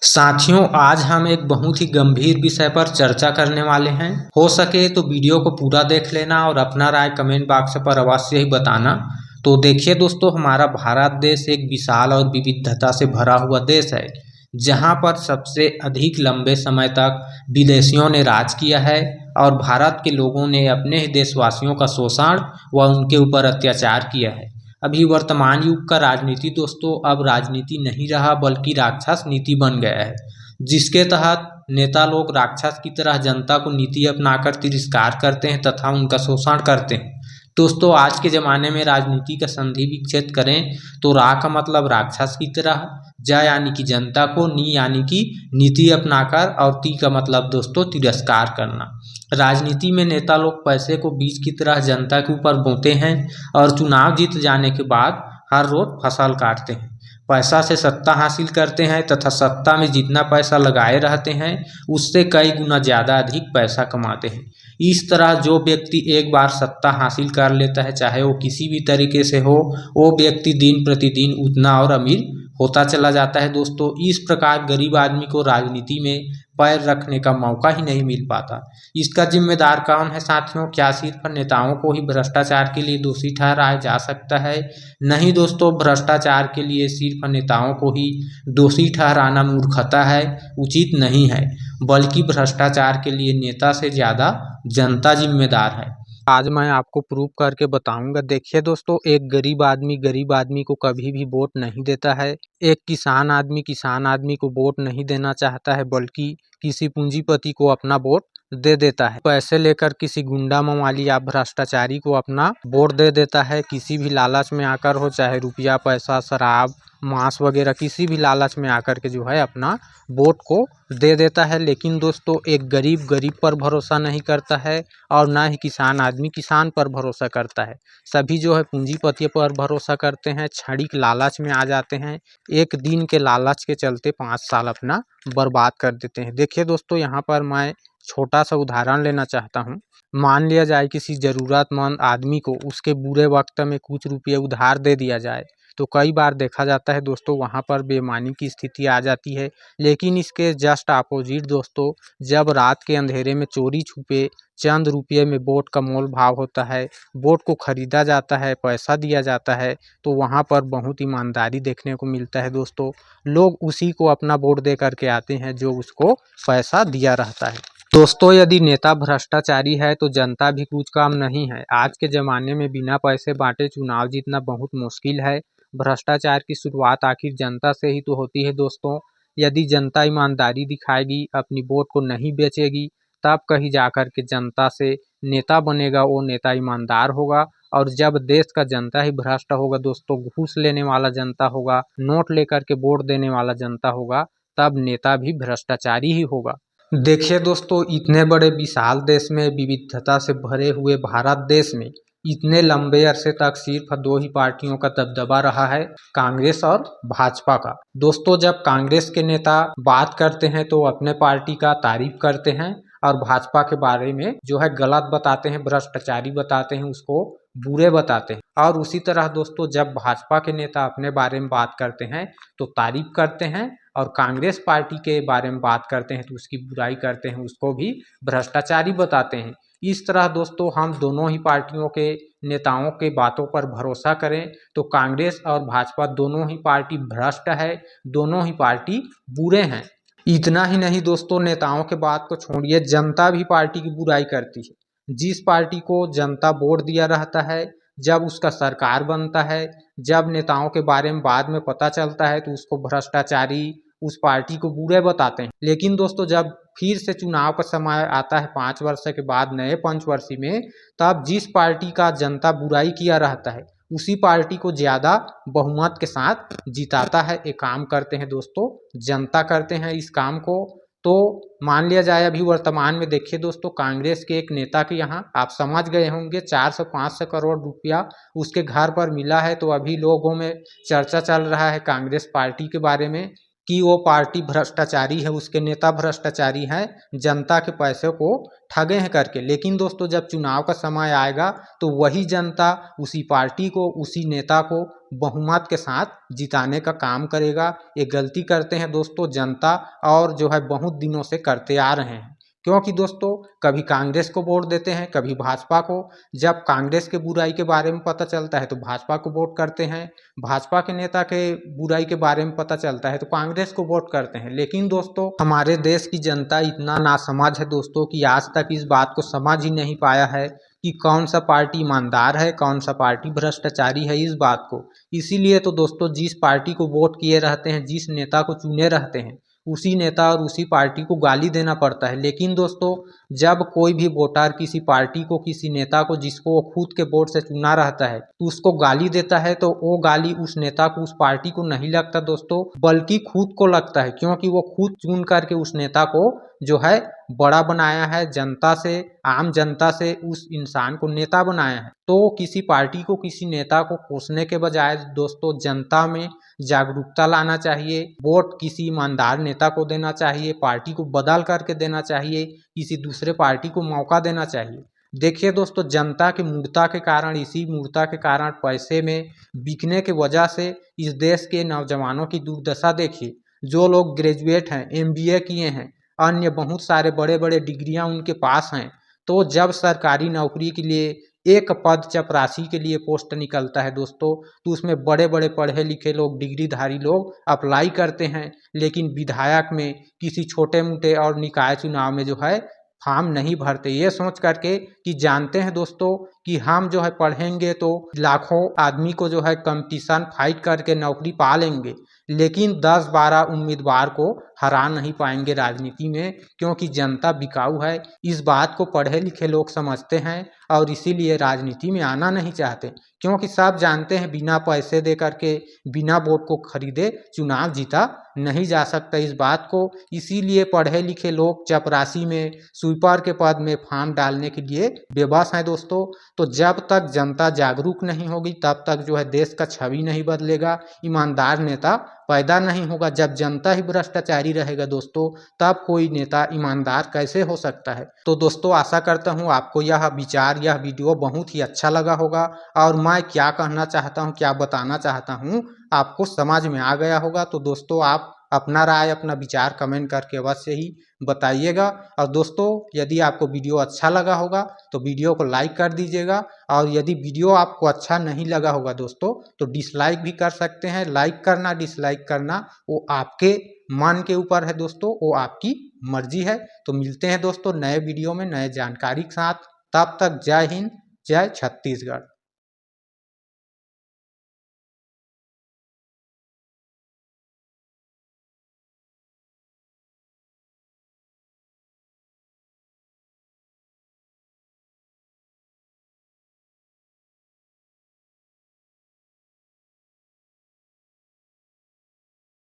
साथियों, आज हम एक बहुत ही गंभीर विषय पर चर्चा करने वाले हैं। हो सके तो वीडियो को पूरा देख लेना और अपना राय कमेंट बॉक्स पर अवश्य ही बताना। तो देखिए दोस्तों, हमारा भारत देश एक विशाल और विविधता से भरा हुआ देश है, जहां पर सबसे अधिक लंबे समय तक विदेशियों ने राज किया है और भारत के लोगों ने अपने ही देशवासियों का शोषण व उनके ऊपर अत्याचार किया है। अभी वर्तमान युग का राजनीति दोस्तों अब राजनीति नहीं रहा, बल्कि राक्षस नीति बन गया है, जिसके तहत नेता लोग राक्षस की तरह जनता को नीति अपनाकर तिरस्कार करते हैं तथा उनका शोषण करते हैं। दोस्तों, आज के ज़माने में राजनीति का संधि विच्छेद करें तो रा का मतलब राक्षस की तरह, ज यानी कि जनता को, नी यानी कि नीति अपनाकर, और ती का मतलब दोस्तों तिरस्कार करना। राजनीति में नेता लोग पैसे को बीज की तरह जनता के ऊपर बोते हैं और चुनाव जीत जाने के बाद हर रोज फसल काटते हैं। पैसा से सत्ता हासिल करते हैं तथा सत्ता में जितना पैसा लगाए रहते हैं उससे कई गुना ज़्यादा अधिक पैसा कमाते हैं। इस तरह जो व्यक्ति एक बार सत्ता हासिल कर लेता है, चाहे वो किसी भी तरीके से हो, वो व्यक्ति दिन प्रतिदिन उतना और अमीर होता चला जाता है। दोस्तों, इस प्रकार गरीब आदमी को राजनीति में पैर रखने का मौका ही नहीं मिल पाता। इसका जिम्मेदार कौन है साथियों? क्या सिर्फ नेताओं को ही भ्रष्टाचार के लिए दोषी ठहराया जा सकता है? नहीं दोस्तों, भ्रष्टाचार के लिए सिर्फ नेताओं को ही दोषी ठहराना मूर्खता है, उचित नहीं है। बल्कि भ्रष्टाचार के लिए नेता से ज़्यादा जनता जिम्मेदार है। आज मैं आपको प्रूव करके बताऊंगा। देखिए दोस्तों, एक गरीब आदमी को कभी भी वोट नहीं देता है। एक किसान आदमी को वोट नहीं देना चाहता है, बल्कि किसी पूंजीपति को अपना वोट दे देता है। पैसे लेकर किसी गुंडा मवाली या भ्रष्टाचारी को अपना वोट दे देता है, किसी भी लालच में आकर हो, चाहे रुपया, पैसा, शराब, मांस वगैरह, किसी भी लालच में आकर के जो है अपना वोट को दे देता है। लेकिन दोस्तों, एक गरीब पर भरोसा नहीं करता है और ना ही किसान आदमी किसान पर भरोसा करता है। सभी जो है पूंजीपति पर भरोसा करते हैं, क्षणिक लालच में आ जाते हैं, एक दिन के लालच के चलते 5 साल अपना बर्बाद कर देते हैं। देखिए दोस्तों, यहाँ पर मैं छोटा सा उदाहरण लेना चाहता हूँ। मान लिया जाए किसी ज़रूरतमंद आदमी को उसके बुरे वक्त में कुछ रुपये उधार दे दिया जाए, तो कई बार देखा जाता है दोस्तों वहाँ पर बेईमानी की स्थिति आ जाती है। लेकिन इसके जस्ट अपोजिट दोस्तों, जब रात के अंधेरे में चोरी छुपे चंद रुपये में वोट का मोल भाव होता है, वोट को खरीदा जाता है, पैसा दिया जाता है, तो वहाँ पर बहुत ईमानदारी देखने को मिलता है दोस्तों। लोग उसी को अपना वोट दे करके आते हैं जो उसको पैसा दिया रहता है। दोस्तों, यदि नेता भ्रष्टाचारी है तो जनता भी कुछ काम नहीं है। आज के ज़माने में बिना पैसे बांटे चुनाव जीतना बहुत मुश्किल है। भ्रष्टाचार की शुरुआत आखिर जनता से ही तो होती है दोस्तों। यदि जनता ईमानदारी दिखाएगी, अपनी वोट को नहीं बेचेगी, तब कहीं जाकर के जनता से नेता बनेगा, वो नेता ईमानदार होगा। और जब देश का जनता ही भ्रष्ट होगा दोस्तों, घूस लेने वाला जनता होगा, नोट लेकर के वोट देने वाला जनता होगा, तब नेता भी भ्रष्टाचारी ही होगा। देखिए दोस्तों, इतने बड़े विशाल देश में, विविधता से भरे हुए भारत देश में, इतने लंबे अरसे तक सिर्फ 2 ही पार्टियों का दबदबा रहा है, कांग्रेस और भाजपा का। दोस्तों, जब कांग्रेस के नेता बात करते हैं तो अपने पार्टी का तारीफ करते हैं और भाजपा के बारे में जो है गलत बताते हैं, भ्रष्टाचारी बताते हैं, उसको बुरे बताते हैं। और उसी तरह दोस्तों, जब भाजपा के नेता अपने बारे में बात करते हैं तो तारीफ करते हैं, और कांग्रेस पार्टी के बारे में बात करते हैं तो उसकी बुराई करते हैं, उसको भी भ्रष्टाचारी बताते हैं। इस तरह दोस्तों, हम दोनों ही पार्टियों के नेताओं के बातों पर भरोसा करें तो कांग्रेस और भाजपा दोनों ही पार्टी भ्रष्ट है, दोनों ही पार्टी बुरे हैं। इतना ही नहीं दोस्तों, नेताओं के बात को छोड़िए, जनता भी पार्टी की बुराई करती है। जिस पार्टी को जनता वोट दिया रहता है, जब उसका सरकार बनता है, जब नेताओं के बारे में बाद में पता चलता है तो उसको भ्रष्टाचारी, उस पार्टी को बुरे बताते हैं। लेकिन दोस्तों, जब फिर से चुनाव का समय आता है 5 वर्ष के बाद नए पंचवर्षीय में, तब जिस पार्टी का जनता बुराई किया रहता है उसी पार्टी को ज़्यादा बहुमत के साथ जिताता है। एक काम करते हैं दोस्तों, जनता करते हैं इस काम को। तो मान लिया जाए अभी वर्तमान में देखिए दोस्तों, कांग्रेस के एक नेता के यहाँ आप समझ गए होंगे 400-500 करोड़ रुपया उसके घर पर मिला है। तो अभी लोगों में चर्चा चल रहा है कांग्रेस पार्टी के बारे में कि वो पार्टी भ्रष्टाचारी है, उसके नेता भ्रष्टाचारी हैं, जनता के पैसे को ठगे हैं करके। लेकिन दोस्तों, जब चुनाव का समय आएगा तो वही जनता उसी पार्टी को, उसी नेता को बहुमत के साथ जिताने का काम करेगा। ये गलती करते हैं दोस्तों जनता, और जो है बहुत दिनों से करते आ रहे हैं। क्योंकि दोस्तों कभी कांग्रेस को वोट देते हैं, कभी भाजपा को। जब कांग्रेस के बुराई के बारे में पता चलता है तो भाजपा को वोट करते हैं, भाजपा के नेता के बुराई के बारे में पता चलता है तो कांग्रेस को वोट करते हैं। लेकिन दोस्तों हमारे देश की जनता इतना नासमझ है दोस्तों कि आज तक इस बात को समझ ही नहीं पाया है कि कौन सा पार्टी ईमानदार है, कौन सा पार्टी भ्रष्टाचारी है इस बात को। इसीलिए तो दोस्तों जिस पार्टी को वोट किए रहते हैं, जिस नेता को चुने रहते हैं, उसी नेता और उसी पार्टी को गाली देना पड़ता है। लेकिन दोस्तों जब कोई भी वोटर किसी पार्टी को, किसी नेता को जिसको वो खुद के वोट से चुना रहता है, तो उसको गाली देता है, तो वो गाली उस नेता को, उस पार्टी को नहीं लगता दोस्तों, बल्कि खुद को लगता है। क्योंकि वो खुद चुन करके उस नेता को जो है बड़ा बनाया है, जनता से, आम जनता से उस इंसान को नेता बनाया है। तो किसी पार्टी को, किसी नेता को कोसने के बजाय दोस्तों जनता में जागरूकता लाना चाहिए। वोट किसी ईमानदार नेता को देना चाहिए, पार्टी को बदल करके देना चाहिए, किसी दूसरे पार्टी को मौका देना चाहिए। देखिए दोस्तों जनता की मूर्खता के कारण, इसी मूर्खता के कारण, पैसे में बिकने की वजह से इस देश के नौजवानों की दुर्दशा देखिए। जो लोग ग्रेजुएट हैं, एमबीए किए हैं, अन्य बहुत सारे बड़े बड़े डिग्रियां उनके पास हैं, तो जब सरकारी नौकरी के लिए एक पद चपरासी के लिए पोस्ट निकलता है दोस्तों, तो उसमें बड़े बड़े पढ़े लिखे लोग, डिग्रीधारी लोग अप्लाई करते हैं। लेकिन विधायक में, किसी छोटे मोटे और निकाय चुनाव में जो है फॉर्म नहीं भरते, ये सोच करके कि जानते हैं दोस्तों कि हम जो है पढ़ेंगे तो लाखों आदमी को जो है कंपटीशन फाइट करके नौकरी पा लेंगे, लेकिन 10-12 उम्मीदवार को हरा नहीं पाएंगे राजनीति में। क्योंकि जनता बिकाऊ है, इस बात को पढ़े लिखे लोग समझते हैं और इसीलिए राजनीति में आना नहीं चाहते। क्योंकि सब जानते हैं बिना पैसे दे करके, बिना वोट को खरीदे चुनाव जीता नहीं जा सकता इस बात को। इसीलिए पढ़े लिखे लोग चपरासी में, स्वीपर के पद में फॉर्म डालने के लिए बेबस हैं दोस्तों। तो जब तक जनता जागरूक नहीं होगी तब तक जो है देश का छवि नहीं बदलेगा, ईमानदार नेता पैदा नहीं होगा। जब जनता ही भ्रष्टाचारी रहेगा दोस्तों, तब कोई नेता ईमानदार कैसे हो सकता है। तो दोस्तों आशा करता हूँ आपको यह विचार, यह वीडियो बहुत ही अच्छा लगा होगा, और मैं क्या कहना चाहता हूँ, क्या बताना चाहता हूँ, आपको समझ में आ गया होगा। तो दोस्तों आप अपना राय, अपना विचार कमेंट करके अवश्य ही बताइएगा। और दोस्तों यदि आपको वीडियो अच्छा लगा होगा तो वीडियो को लाइक कर दीजिएगा, और यदि वीडियो आपको अच्छा नहीं लगा होगा दोस्तों तो डिसलाइक भी कर सकते हैं। लाइक करना, डिसलाइक करना वो आपके मन के ऊपर है दोस्तों, वो आपकी मर्जी है। तो मिलते हैं दोस्तों नए वीडियो में नए जानकारी के साथ। तब तक जय हिंद, जय छत्तीसगढ़।